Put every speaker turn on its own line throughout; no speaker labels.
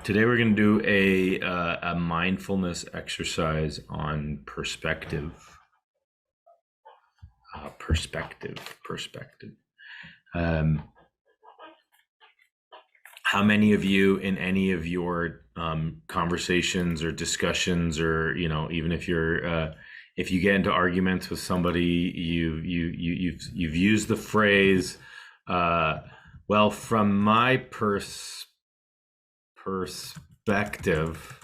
Today we're going to do a mindfulness exercise on perspective. Perspective. Um, how many of you in any of your conversations or discussions, or even if you get into arguments with somebody, you've used the phrase, well, from my perspective,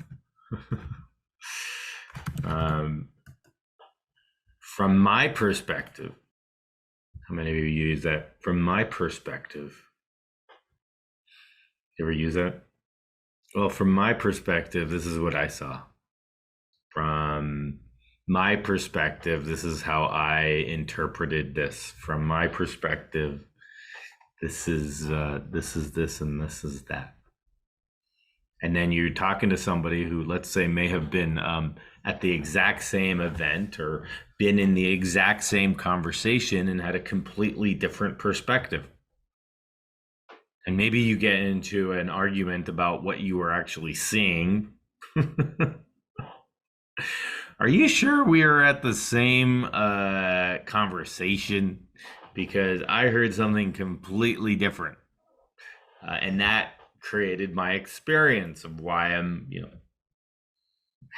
um, from my perspective. How many of you use that? From my perspective. You ever use that? Well, from my perspective, this is what I saw. From my perspective, this is how I interpreted this. From my perspective, this is this and this is that. And then you're talking to somebody who, let's say, may have been at the exact same event or been in the exact same conversation and had a completely different perspective. And maybe you get into an argument about what you were actually seeing. Are you sure we are at the same conversation? Because I heard something completely different. And that created my experience of why I'm,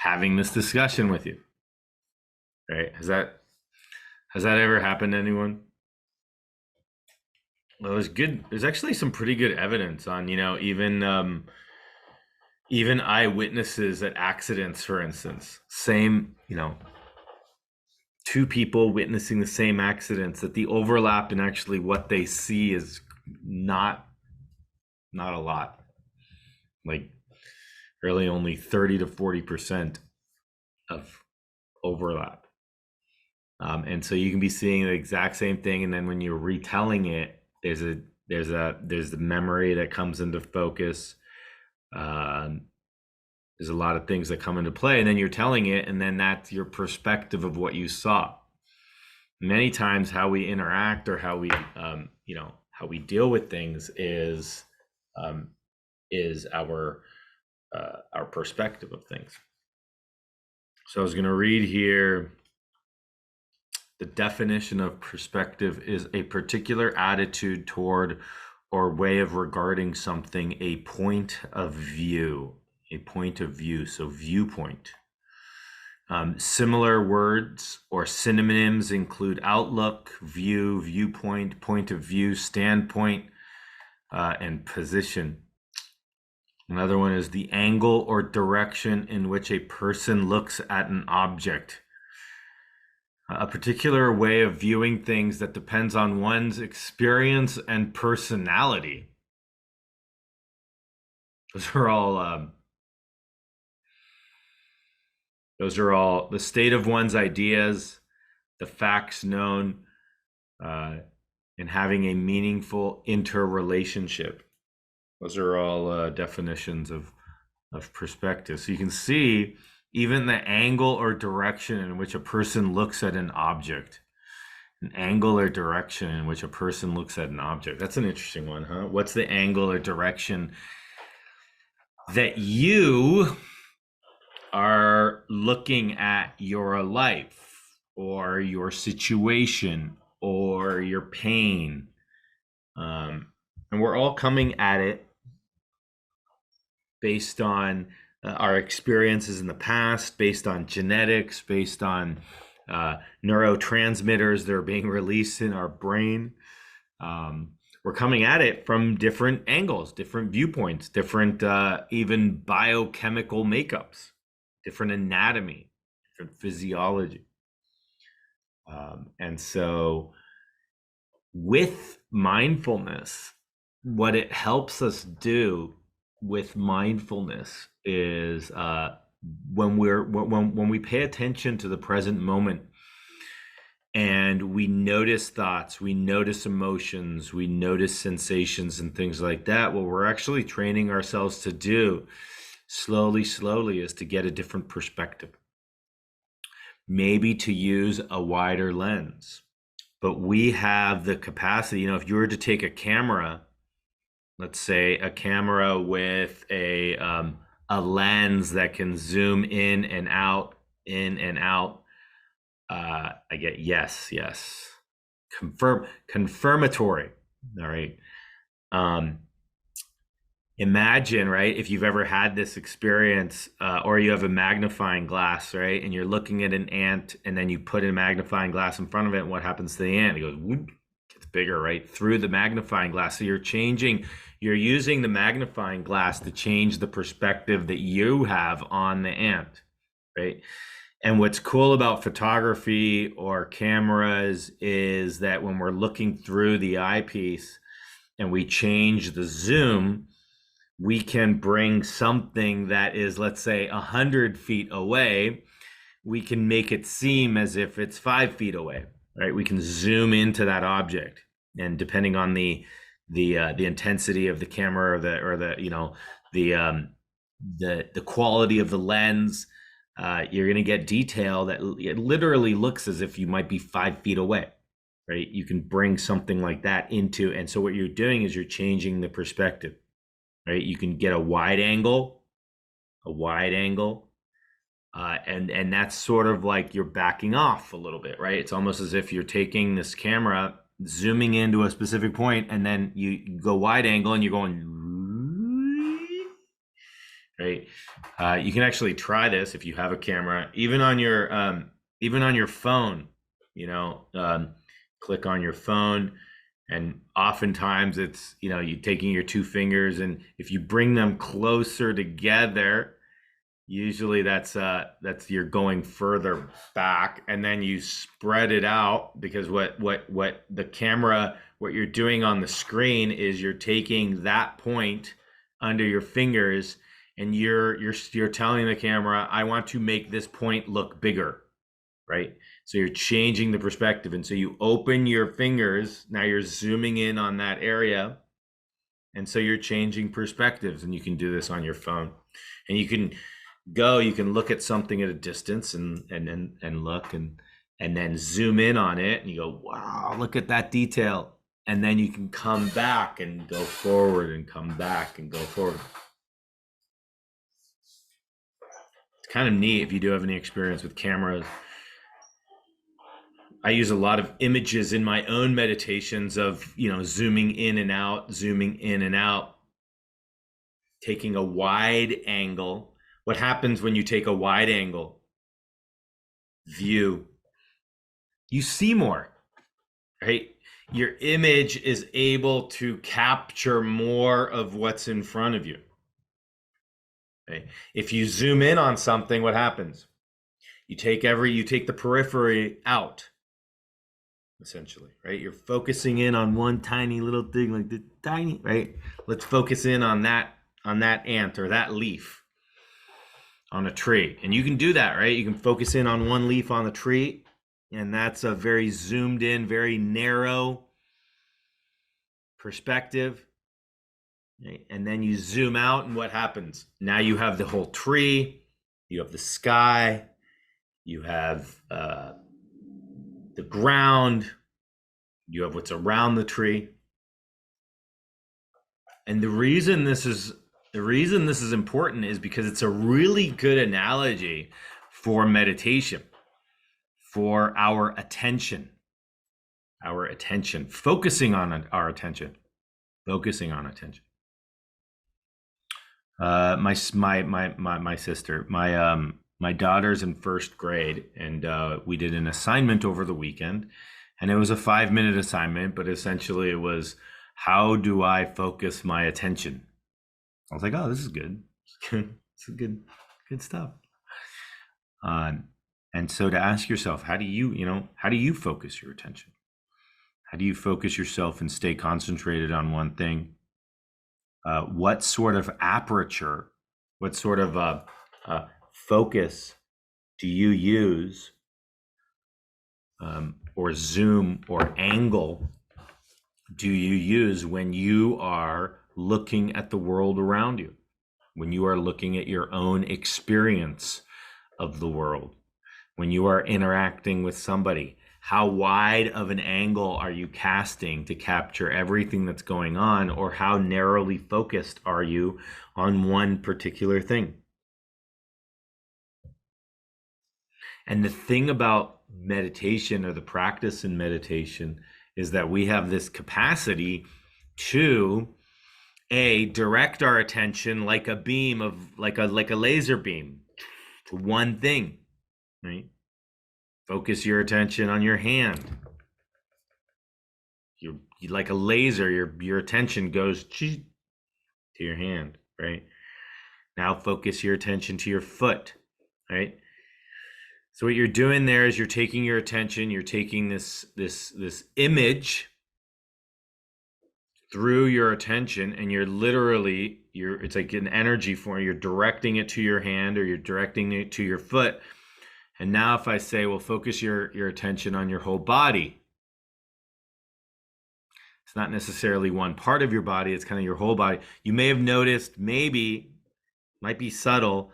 having this discussion with you. Right? Has that ever happened to anyone? Well, there's actually some pretty good evidence on, even eyewitnesses at accidents, for instance. Same, two people witnessing the same accidents, that the overlap in actually what they see is not a lot. Like really only 30 to 40% of overlap. And so you can be seeing the exact same thing, and then when you're retelling it, there's the memory that comes into focus. There's a lot of things that come into play, and then you're telling it, and then that's your perspective of what you saw. Many times, how we interact or how we deal with things is our perspective of things. So I was going to read here. The definition of perspective is a particular attitude toward or way of regarding something, a point of view, so viewpoint. Similar words or synonyms include outlook, view, viewpoint, point of view, standpoint, and position. Another one is the angle or direction in which a person looks at an object. A particular way of viewing things that depends on one's experience and personality. Those are all the state of one's ideas, the facts known, and having a meaningful interrelationship. Those are all definitions of perspective. So you can see even the angle or direction in which a person looks at an object. An angle or direction in which a person looks at an object. That's an interesting one, huh? What's the angle or direction that you are looking at your life or your situation or your pain? And we're all coming at it based on our experiences in the past, based on genetics, based on neurotransmitters that are being released in our brain. We're coming at it from different angles, different viewpoints, different even biochemical makeups, different anatomy, different physiology. And so with mindfulness, what it helps us do with mindfulness is when we pay attention to the present moment and we notice thoughts, we notice emotions, we notice sensations and things like that, what we're actually training ourselves to do slowly is to get a different perspective, maybe to use a wider lens. But we have the capacity, if you were to take a camera let's say a camera with a lens that can zoom in and out, in and out. I get yes, yes. Confirmatory. All right. Um, Imagine, right, if you've ever had this experience, or you have a magnifying glass, right, and you're looking at an ant, and then you put a magnifying glass in front of it, and what happens to the ant? It goes, whoop, gets bigger, right, through the magnifying glass. So you're using the magnifying glass to change the perspective that you have on the ant, right? And what's cool about photography or cameras is that when we're looking through the eyepiece and we change the zoom, we can bring something that is, let's say, 100 feet away. We can make it seem as if it's 5 feet away, right? We can zoom into that object, and depending on the intensity of the camera, the quality of the lens, you're going to get detail that it literally looks as if you might be 5 feet away, right? You can bring something like that into, and so what you're doing is you're changing the perspective, right? You can get a wide angle, and that's sort of like you're backing off a little bit, right? It's almost as if you're taking this camera, zooming into a specific point, and then you go wide angle and you're going, right? You can actually try this if you have a camera, even on your phone. Click on your phone, and oftentimes it's you taking your two fingers, and if you bring them closer together, usually that's you're going further back, and then you spread it out, because what the camera, what you're doing on the screen is you're taking that point under your fingers, and you're telling the camera, I want to make this point look bigger, right? So you're changing the perspective, and so you open your fingers, now you're zooming in on that area, and so you're changing perspectives. And you can do this on your phone, and you can look at something at a distance, and look, and then zoom in on it, and you go, wow, look at that detail, and then you can come back and go forward, and come back and go forward. It's kind of neat if you do have any experience with cameras. I use a lot of images in my own meditations of, zooming in and out, taking a wide angle. What happens when you take a wide angle view? You see more, right? Your image is able to capture more of what's in front of you. Okay? If you zoom in on something, what happens? You take the periphery out, essentially, right? You're focusing in on one tiny little thing, like the tiny, right? Let's focus in on that ant or that leaf on a tree. And you can do that, right? You can focus in on one leaf on the tree, and that's a very zoomed in, very narrow perspective. Right? And then you zoom out, and what happens? Now you have the whole tree, you have the sky, you have the ground, you have what's around the tree. And the reason this is important is because it's a really good analogy for meditation, for our attention, focusing on our attention. My sister, my daughter's in first grade, and we did an assignment over the weekend, and it was a 5-minute assignment, but essentially it was, how do I focus my attention? I was like, oh, this is good. It's good stuff. And so to ask yourself, how do you focus your attention? How do you focus yourself and stay concentrated on one thing? What sort of aperture, what sort of focus do you use, or zoom or angle do you use when you are looking at the world around you, when you are looking at your own experience of the world, when you are interacting with somebody? How wide of an angle are you casting to capture everything that's going on, or how narrowly focused are you on one particular thing? And the thing about meditation, or the practice in meditation, is that we have this capacity to direct our attention like a beam of like a laser beam to one thing, right? Focus your attention on your hand. You like a laser, your attention goes to your hand, right? Now focus your attention to your foot, right? So what you're doing there is you're taking your attention, you're taking this image through your attention, and you're literally it's like an energy form. You're directing it to your hand, or you're directing it to your foot. And now if I say, well, focus your attention on your whole body, it's not necessarily one part of your body, it's kind of your whole body. You may have noticed, might be subtle,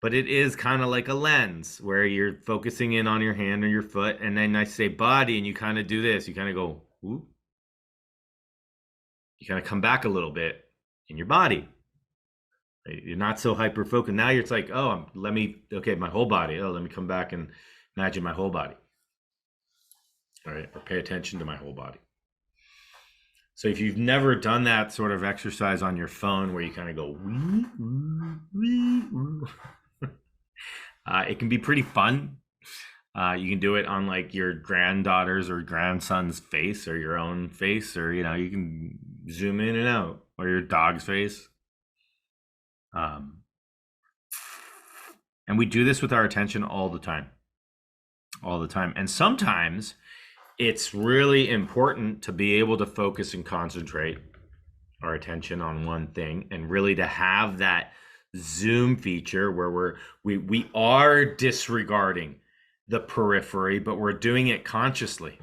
but it is kind of like a lens where you're focusing in on your hand or your foot, and then I say body, and you kind of do this. You kind of go, whoop. You kind of come back a little bit in your body. You're not so hyper focused. Now it's like, oh, my whole body. Oh, let me come back and imagine my whole body. All right, or pay attention to my whole body. So if you've never done that sort of exercise on your phone where you kind of go, it can be pretty fun. You can do it on like your granddaughter's or grandson's face, or your own face, or you can zoom in and out, or your dog's face. And we do this with our attention all the time. And sometimes it's really important to be able to focus and concentrate our attention on one thing, and really to have that zoom feature where we are disregarding the periphery, but we're doing it consciously.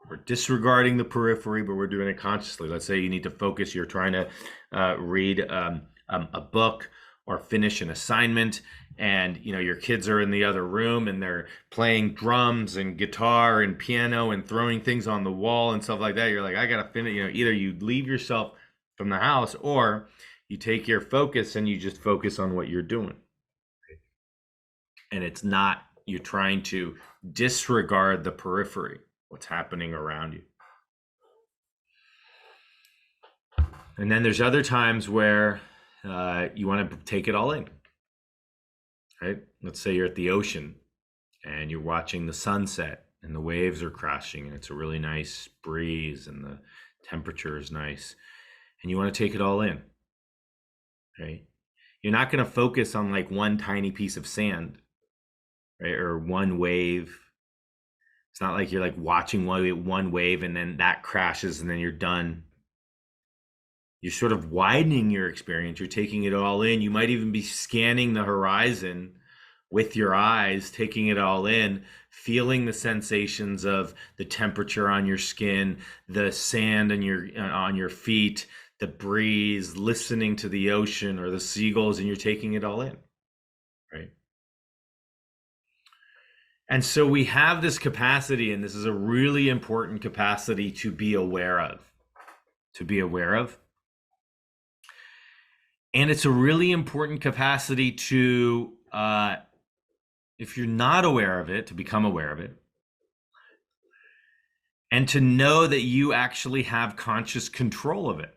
We're disregarding the periphery, but we're doing it consciously. Let's say you need to focus. You're trying to read a book or finish an assignment, and your kids are in the other room and they're playing drums and guitar and piano and throwing things on the wall and stuff like that. You're like, I gotta finish. Either you leave yourself from the house, or you take your focus and you just focus on what you're doing. And it's not, you're trying to disregard the periphery, what's happening around you. And then there's other times where you want to take it all in, right? Let's say you're at the ocean and you're watching the sunset and the waves are crashing and it's a really nice breeze and the temperature is nice, and you want to take it all in, right? You're not going to focus on like one tiny piece of sand, right? Or one wave. It's not like you're like watching one wave and then that crashes and then you're done. You're sort of widening your experience. You're taking it all in. You might even be scanning the horizon with your eyes, taking it all in, feeling the sensations of the temperature on your skin, the sand on your feet, the breeze, listening to the ocean or the seagulls, and you're taking it all in, right? And so we have this capacity, and this is a really important capacity to be aware of. And it's a really important capacity to, if you're not aware of it, to become aware of it. And to know that you actually have conscious control of it.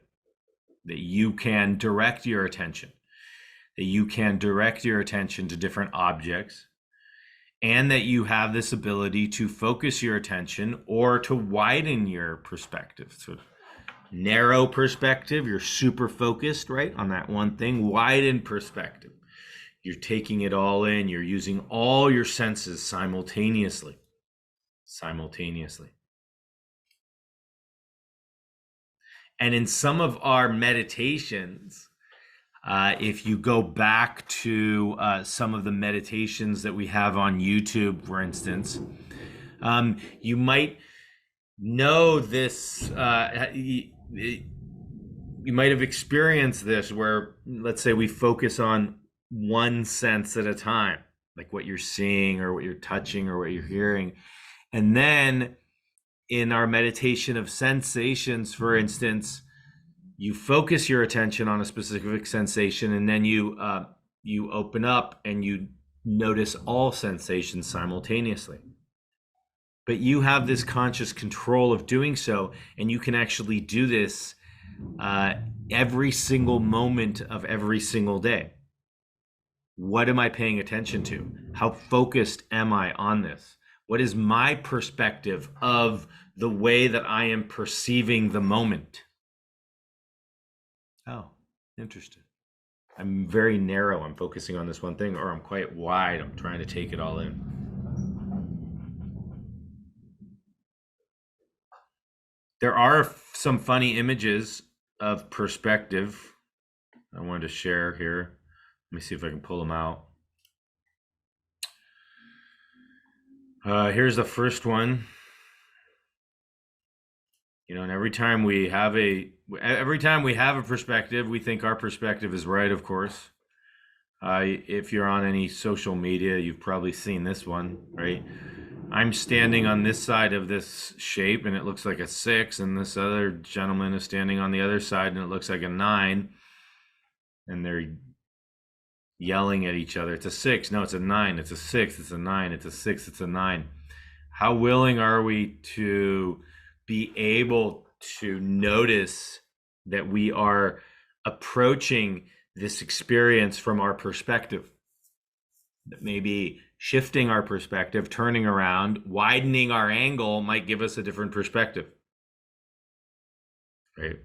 That you can direct your attention. That you can direct your attention to different objects. And that you have this ability to focus your attention or to widen your perspective. So narrow perspective, you're super focused, right, on that one thing. Widen perspective, you're taking it all in. You're using all your senses simultaneously. And in some of our meditations, if you go back to some of the meditations that we have on YouTube, for instance, you might know this, you might have experienced this where, let's say we focus on one sense at a time, like what you're seeing or what you're touching or what you're hearing. And then in our meditation of sensations, for instance, you focus your attention on a specific sensation, and then you open up and you notice all sensations simultaneously. But you have this conscious control of doing so, and you can actually do this every single moment of every single day. What am I paying attention to? How focused am I on this? What is my perspective of the way that I am perceiving the moment? Oh, interesting. I'm very narrow. I'm focusing on this one thing, or I'm quite wide. I'm trying to take it all in. There are some funny images of perspective I wanted to share here. Let me see if I can pull them out. Here's the first one. And every time we have a perspective, we think our perspective is right, of course. If you're on any social media, you've probably seen this one, right? I'm standing on this side of this shape and it looks like a 6, and this other gentleman is standing on the other side and it looks like a 9, and they're yelling at each other. It's a 6. No, it's a 9. It's a 6. It's a 9. It's a 6. It's a 9. How willing are we to be able to notice that we are approaching this experience from our perspective? That maybe shifting our perspective, turning around, widening our angle might give us a different perspective, right?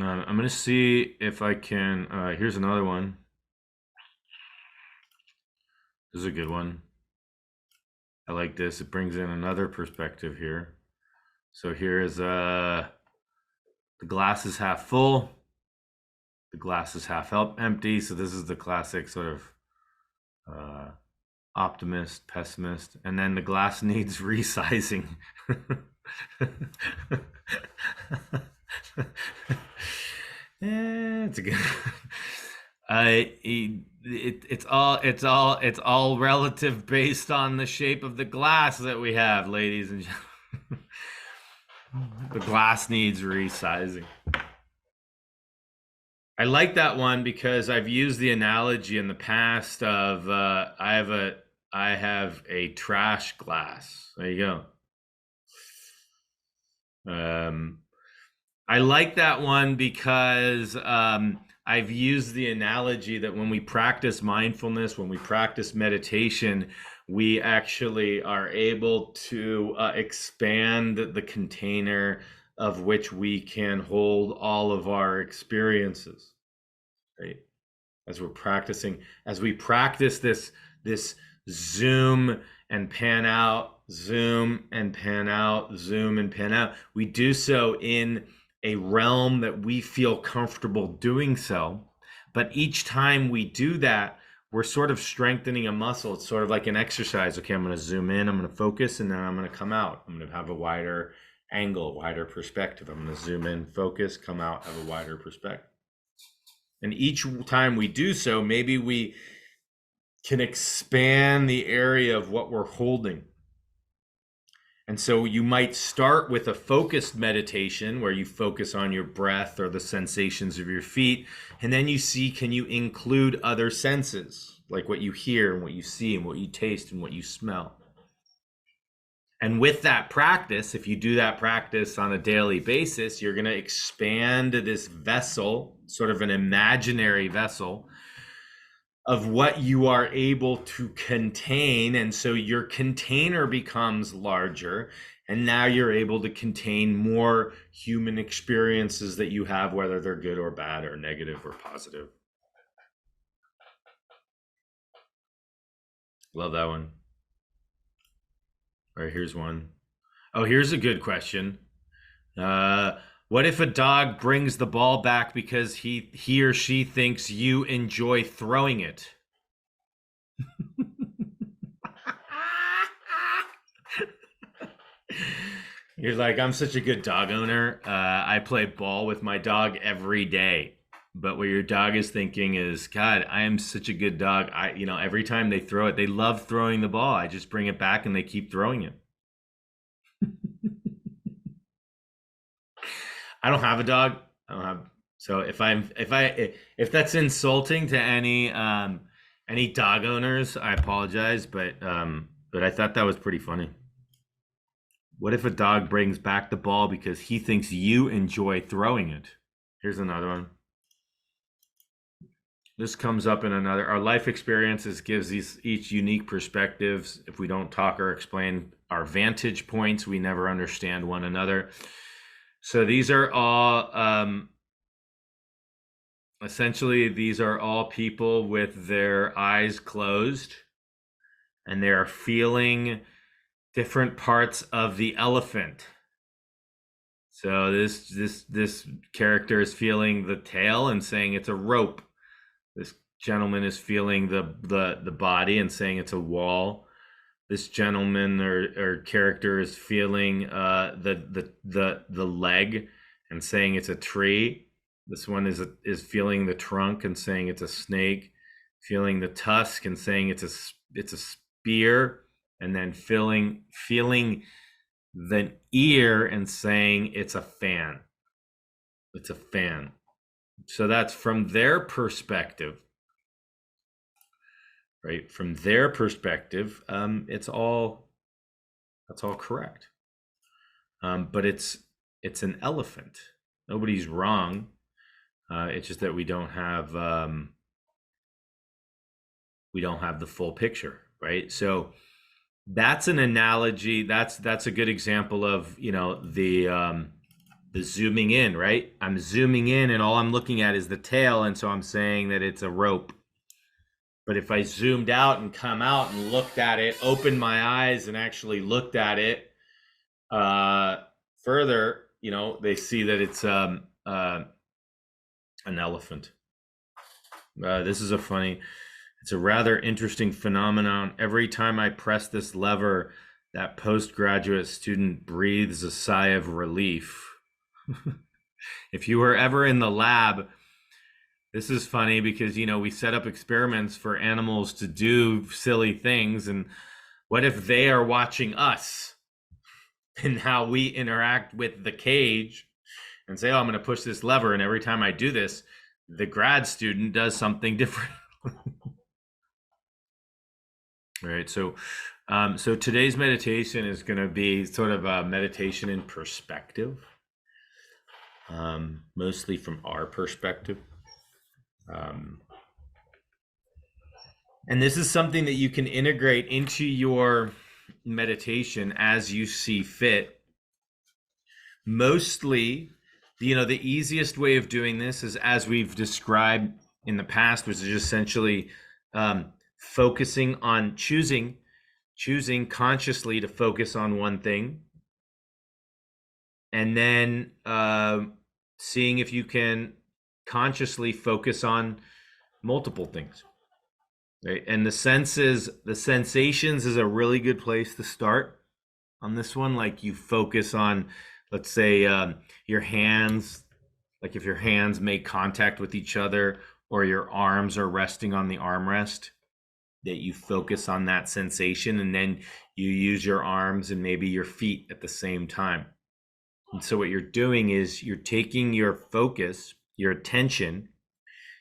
I'm going to see if I can. Here's another one. This is a good one. I like this. It brings in another perspective here. So here is the glass is half full. The glass is half empty. So this is the classic sort of optimist, pessimist, and then the glass needs resizing. It's a good. It's all relative based on the shape of the glass that we have, ladies and gentlemen. The glass needs resizing. I like that one because I've used the analogy in the past of I have a trash glass. There you go. I like that one because I've used the analogy that when we practice mindfulness, when we practice meditation, we actually are able to expand the container of which we can hold all of our experiences, right? As we practice this zoom and pan out, zoom and pan out, zoom and pan out, we do so in a realm that we feel comfortable doing so. But each time we do that, we're sort of strengthening a muscle. It's sort of like an exercise. Okay, I'm going to zoom in, I'm going to focus, and then I'm going to come out. I'm going to have a wider angle, wider perspective. I'm going to zoom in, focus, come out, have a wider perspective. And each time we do so, maybe we can expand the area of what we're holding. And so you might start with a focused meditation where you focus on your breath or the sensations of your feet. And then you see, can you include other senses, like what you hear and what you see and what you taste and what you smell? And with that practice, if you do that practice on a daily basis, you're going to expand this vessel, sort of an imaginary vessel, of what you are able to contain. And so your container becomes larger, and now you're able to contain more human experiences that you have, whether they're good or bad or negative or positive. Love that one. All right, here's one. Oh, here's a good question. What if a dog brings the ball back because he or she thinks you enjoy throwing it? You're like, I'm such a good dog owner. I play ball with my dog every day. But what your dog is thinking is, God, I am such a good dog. Every time they throw it, they love throwing the ball. I just bring it back and they keep throwing it. I don't have a dog. I don't have. So if that's insulting to any dog owners, I apologize. But I thought that was pretty funny. What if a dog brings back the ball because he thinks you enjoy throwing it? Here's another one. This comes up in another. Our life experiences gives each unique perspectives. If we don't talk or explain our vantage points, we never understand one another. So these are all essentially these are all people with their eyes closed, and they are feeling different parts of the elephant. So this character is feeling the tail and saying it's a rope. This gentleman is feeling the body and saying it's a wall. This gentleman or character is feeling the leg and saying it's a tree. This one is feeling the trunk and saying it's a snake. Feeling the tusk and saying it's a spear, and then feeling the ear and saying it's a fan. It's a fan. So that's from their perspective, right? From their perspective, that's all correct. But it's an elephant. Nobody's wrong. It's just that we don't have the full picture, right? So that's an analogy. That's a good example of the zooming in, right? I'm zooming in, and all I'm looking at is the tail, and so I'm saying that it's a rope. But if I zoomed out and come out and looked at it, opened my eyes and actually looked at it further, they see that it's an elephant. This is it's a rather interesting phenomenon. Every time I press this lever, that postgraduate student breathes a sigh of relief. If you were ever in the lab, this is funny because, we set up experiments for animals to do silly things. And what if they are watching us and how we interact with the cage and say, oh, I'm going to push this lever. And every time I do this, the grad student does something different. All right. So today's meditation is going to be sort of a meditation in perspective, mostly from our perspective. And this is something that you can integrate into your meditation as you see fit. Mostly, the easiest way of doing this is, as we've described in the past, which is essentially focusing on choosing consciously to focus on one thing, and then seeing if you can consciously focus on multiple things. Right? And the sensations is a really good place to start on this one. Like, you focus on, let's say, your hands, like if your hands make contact with each other or your arms are resting on the armrest, that you focus on that sensation, and then you use your arms and maybe your feet at the same time. And so what you're doing is you're taking your focus, your attention,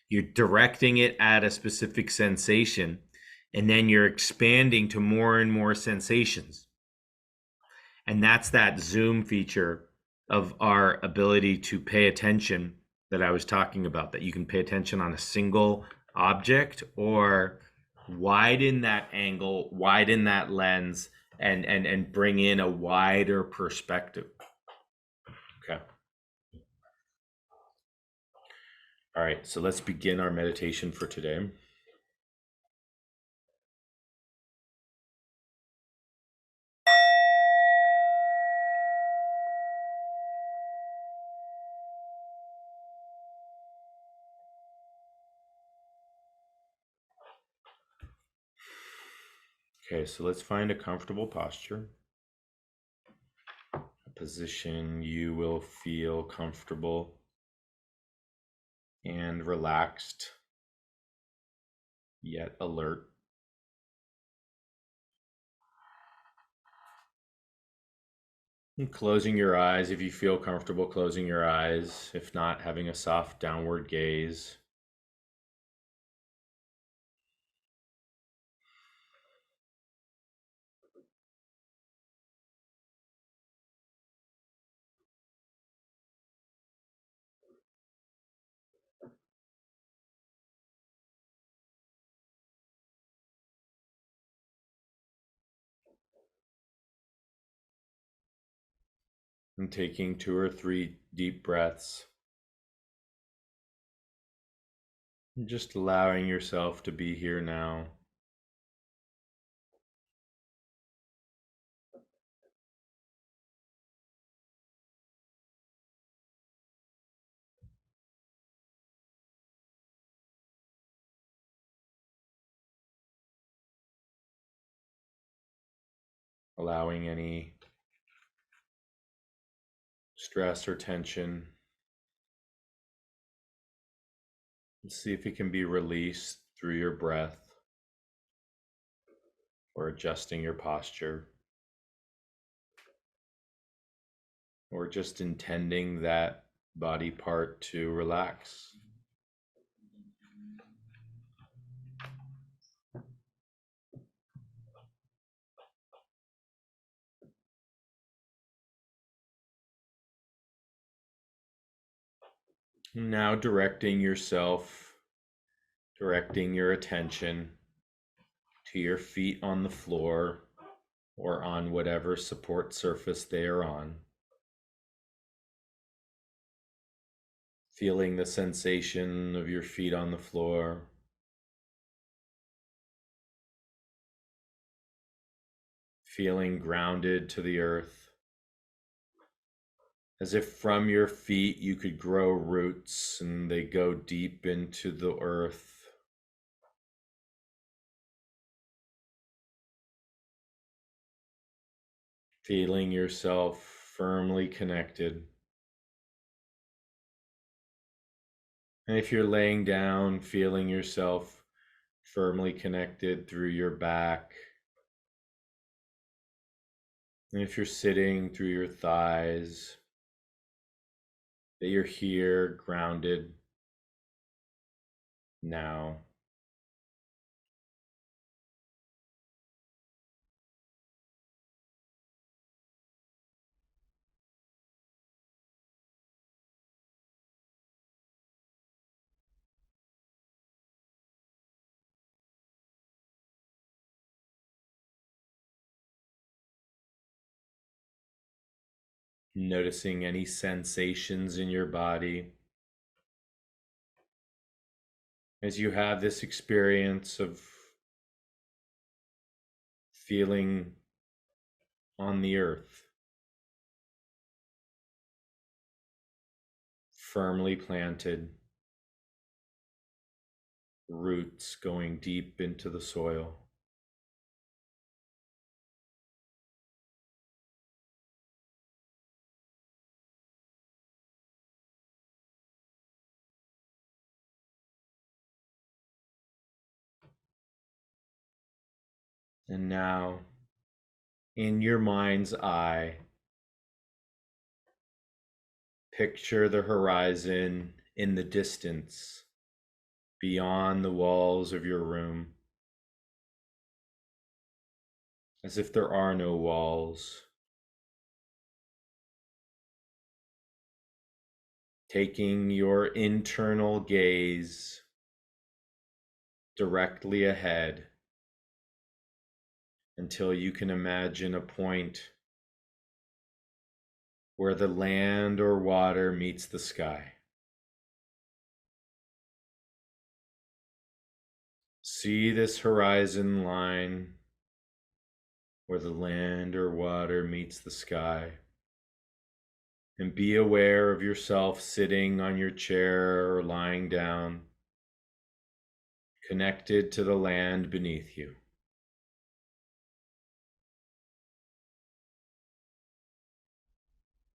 you're directing it at a specific sensation, and then you're expanding to more and more sensations. And that's that zoom feature of our ability to pay attention that I was talking about, that you can pay attention on a single object or widen that angle, widen that lens, and bring in a wider perspective. Okay. All right, so let's begin our meditation for today. Okay, so let's find a comfortable posture. A position you will feel comfortable and relaxed, yet alert. And closing your eyes if you feel comfortable closing your eyes, if not, having a soft downward gaze. And taking 2 or 3 deep breaths. And just allowing yourself to be here now. Allowing any stress or tension. And see if it can be released through your breath or adjusting your posture, or just intending that body part to relax. Now directing your attention to your feet on the floor or on whatever support surface they are on. Feeling the sensation of your feet on the floor. Feeling grounded to the earth. As if from your feet you could grow roots and they go deep into the earth. Feeling yourself firmly connected. And if you're laying down, feeling yourself firmly connected through your back. And if you're sitting, through your thighs, that you're here, grounded now. Noticing any sensations in your body as you have this experience of feeling on the earth, firmly planted, roots going deep into the soil. And now, in your mind's eye, picture the horizon in the distance, beyond the walls of your room, as if there are no walls. Taking your internal gaze directly ahead until you can imagine a point where the land or water meets the sky. See this horizon line where the land or water meets the sky, and be aware of yourself sitting on your chair or lying down, connected to the land beneath you.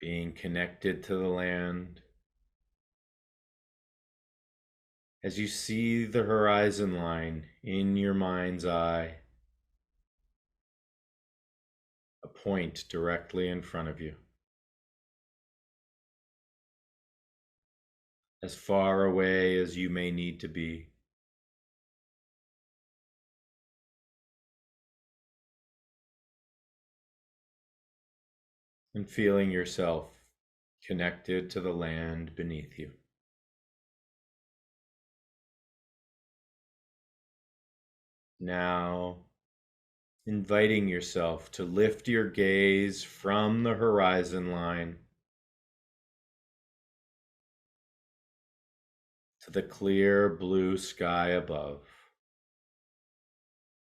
being connected to the land. As you see the horizon line in your mind's eye, a point directly in front of you, as far away as you may need to be. And feeling yourself connected to the land beneath you. Now, inviting yourself to lift your gaze from the horizon line to the clear blue sky above,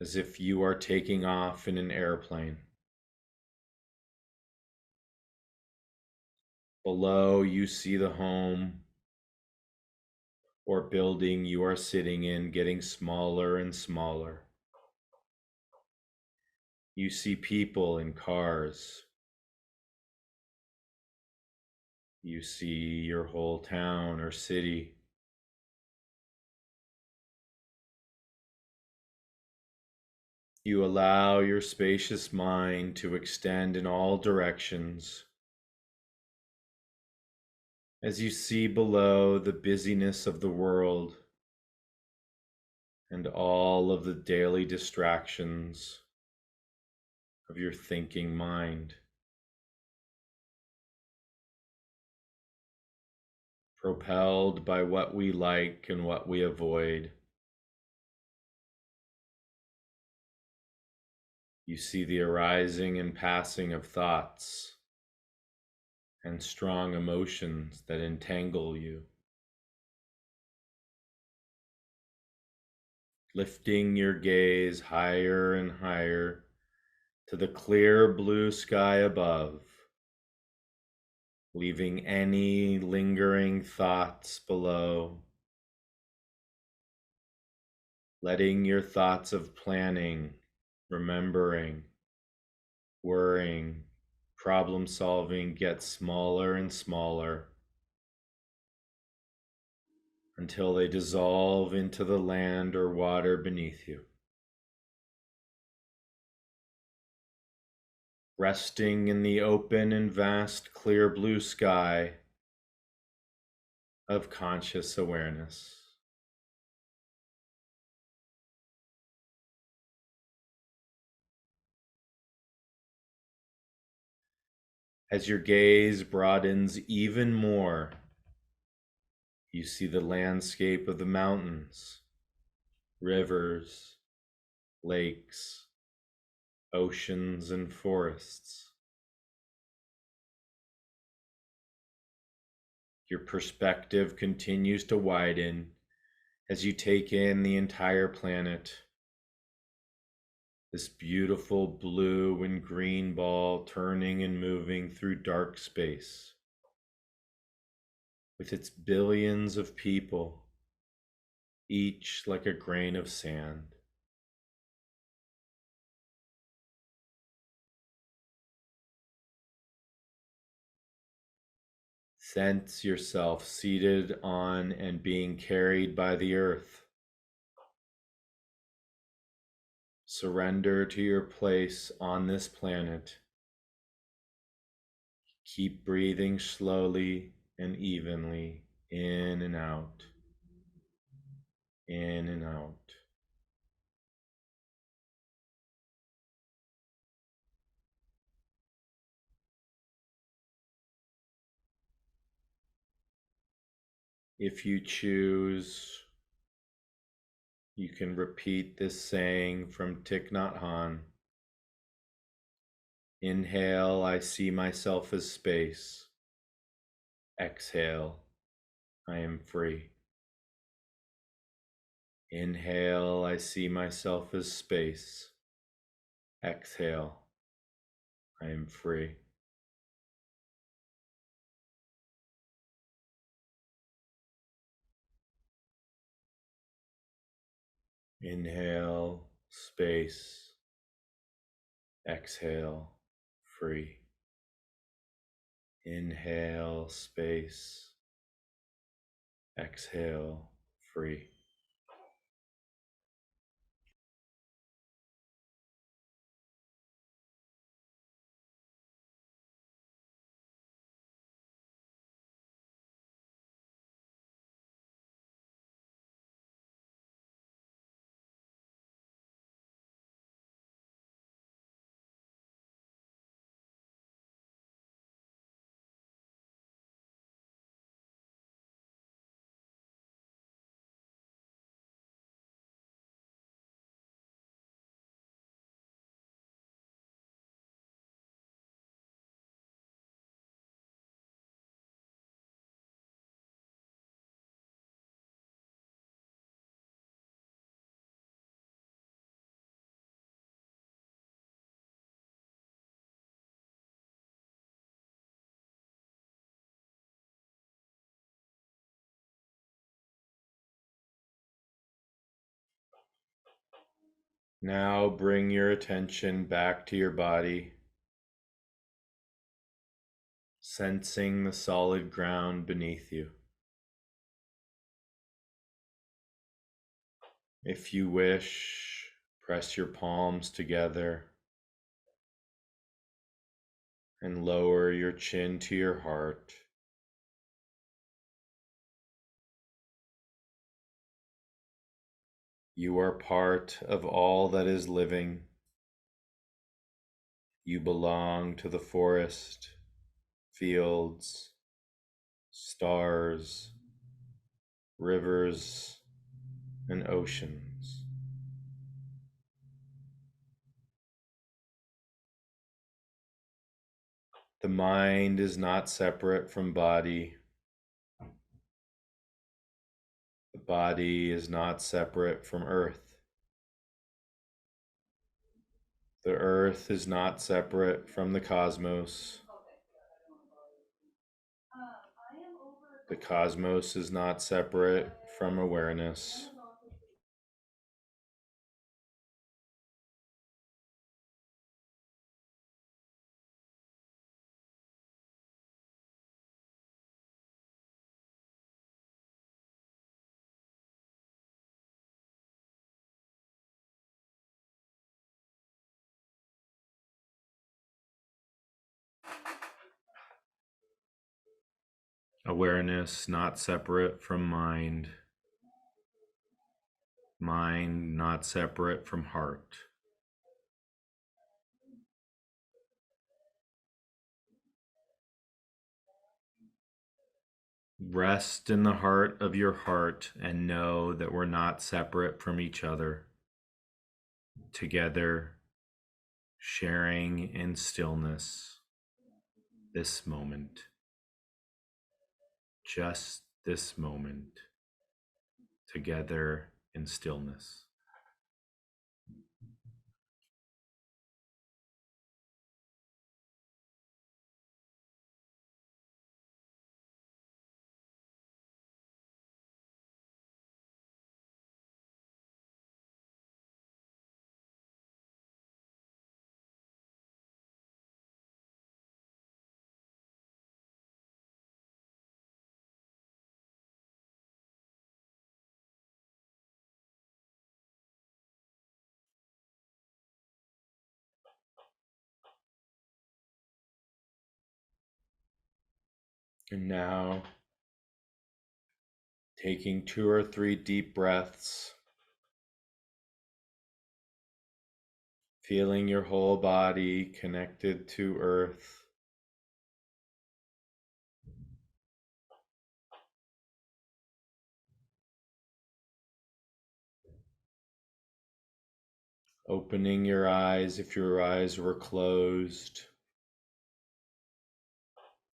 as if you are taking off in an airplane. Below, you see the home or building you are sitting in getting smaller and smaller. You see people in cars. You see your whole town or city. You allow your spacious mind to extend in all directions as you see below the busyness of the world and all of the daily distractions of your thinking mind. Propelled by what we like and what we avoid, you see the arising and passing of thoughts and strong emotions that entangle you. Lifting your gaze higher and higher to the clear blue sky above, leaving any lingering thoughts below, letting your thoughts of planning, remembering, worrying, problem solving get smaller and smaller until they dissolve into the land or water beneath you. Resting in the open and vast clear blue sky of conscious awareness. As your gaze broadens even more, you see the landscape of the mountains, rivers, lakes, oceans, and forests. Your perspective continues to widen as you take in the entire planet, this beautiful blue and green ball turning and moving through dark space, with its billions of people, each like a grain of sand. Sense yourself seated on and being carried by the earth. Surrender to your place on this planet. Keep breathing slowly and evenly in and out, in and out. If you choose, you can repeat this saying from Thich Nhat Hanh. Inhale, I see myself as space. Exhale, I am free. Inhale, I see myself as space. Exhale, I am free. Inhale, space. Exhale, free. Inhale, space. Exhale, free. Now bring your attention back to your body, sensing the solid ground beneath you. If you wish, press your palms together and lower your chin to your heart. You are part of all that is living. You belong to the forest, fields, stars, rivers, and oceans. The mind is not separate from body. The body is not separate from earth. The earth is not separate from the cosmos. The cosmos is not separate from awareness. Awareness not separate from mind. Mind not separate from heart. Rest in the heart of your heart and know that we're not separate from each other. Together, sharing in stillness, this moment, just this moment, together in stillness. And now, taking 2 or 3 deep breaths, feeling your whole body connected to earth. Opening your eyes if your eyes were closed.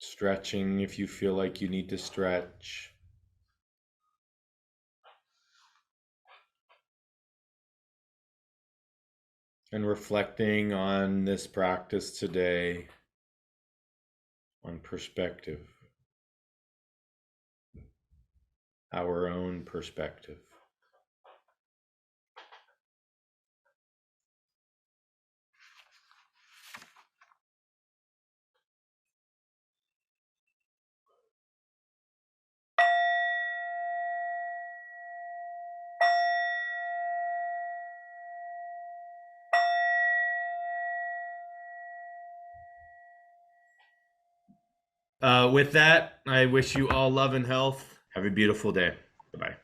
Stretching if you feel like you need to stretch. And reflecting on this practice today, on perspective, our own perspective. With that, I wish you all love and health. Have a beautiful day. Bye bye.